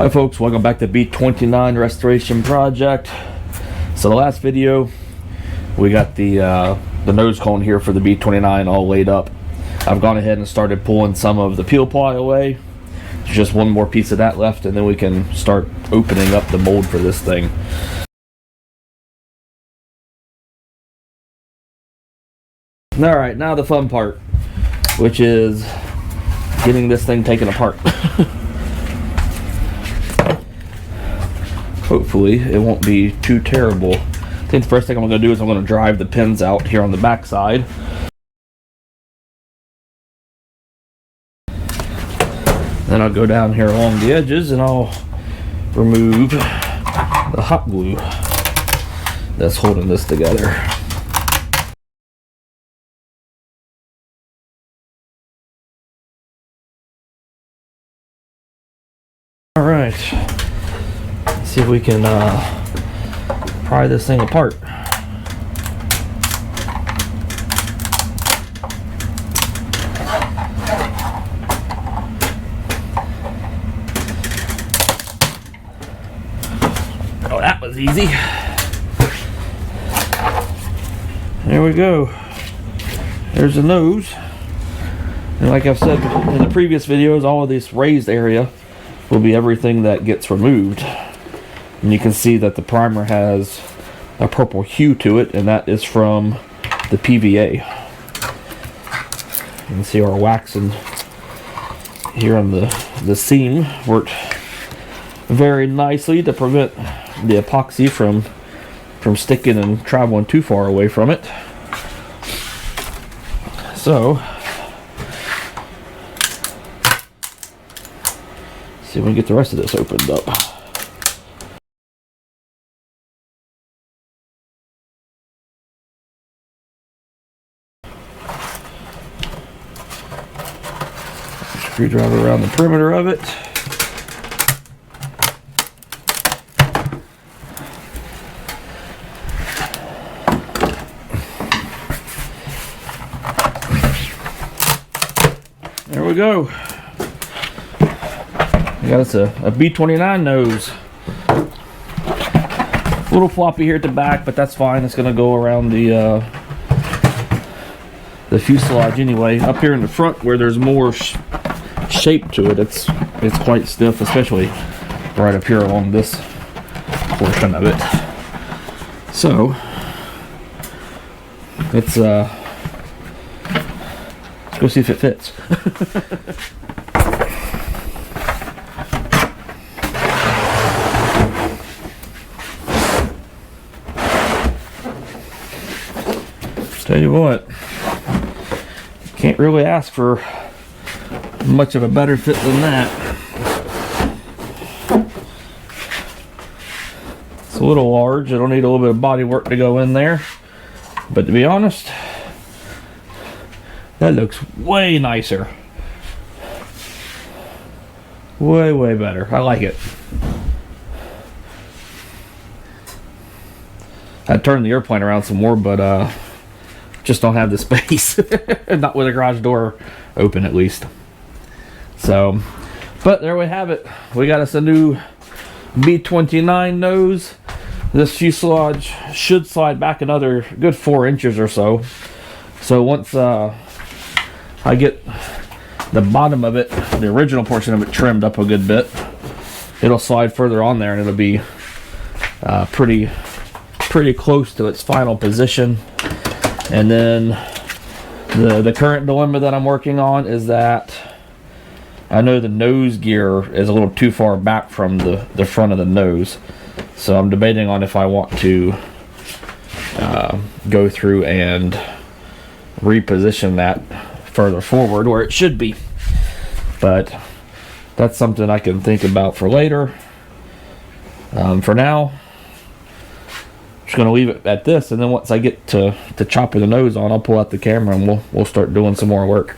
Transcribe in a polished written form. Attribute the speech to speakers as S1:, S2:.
S1: Hi folks, welcome back to B29 Restoration Project. So the last video, we got the nose cone here for the B29 all laid up. I've gone ahead and started pulling some of the peel ply away. There's just one more piece of that left, and then we can start opening up the mold for this thing. Alright, now the fun part, which is getting this thing taken apart. Hopefully it won't be too terrible. I think the first thing I'm going to do is I'm going to drive the pins out here on the back side. Then I'll go down here along the edges and I'll remove the hot glue that's holding this together. Alright, let's see if we can pry this thing apart. Oh, that was easy. There we go. There's the nose. And like I've said in the previous videos, all of this raised area will be everything that gets removed. And you can see that the primer has a purple hue to it, and that is from the PVA. You can see our waxing here on the seam worked very nicely to prevent the epoxy from sticking and traveling too far away from it. So see if we can get the rest of this opened up. Screwdriver around the perimeter of it. There we go. We got us a B29 nose. A little floppy here at the back, but that's fine. It's going to go around the fuselage anyway. Up here in the front, where there's more shape to it, it's quite stiff, especially right up here along this portion of it. So let's go see if it fits. Tell you what, can't really ask for much of a better fit than that. It's a little large. It'll need a little bit of body work to go in there, but to be honest, that looks way nicer. Way better. I like it. I'd turn the airplane around some more, but just don't have the space. Not with a garage door open, at least. So, but there we have it. We got us a new B29 nose. This fuselage should slide back another good 4 inches or so. So once I get the bottom of it, the original portion of it, trimmed up a good bit, it'll slide further on there, and it'll be pretty close to its final position. And then the current dilemma that I'm working on is that I know the nose gear is a little too far back from the front of the nose. So I'm debating on if I want to go through and reposition that further forward where it should be. But that's something I can think about for later. For now, just going to leave it at this, and then once I get to chopping the nose on, I'll pull out the camera and we'll start doing some more work.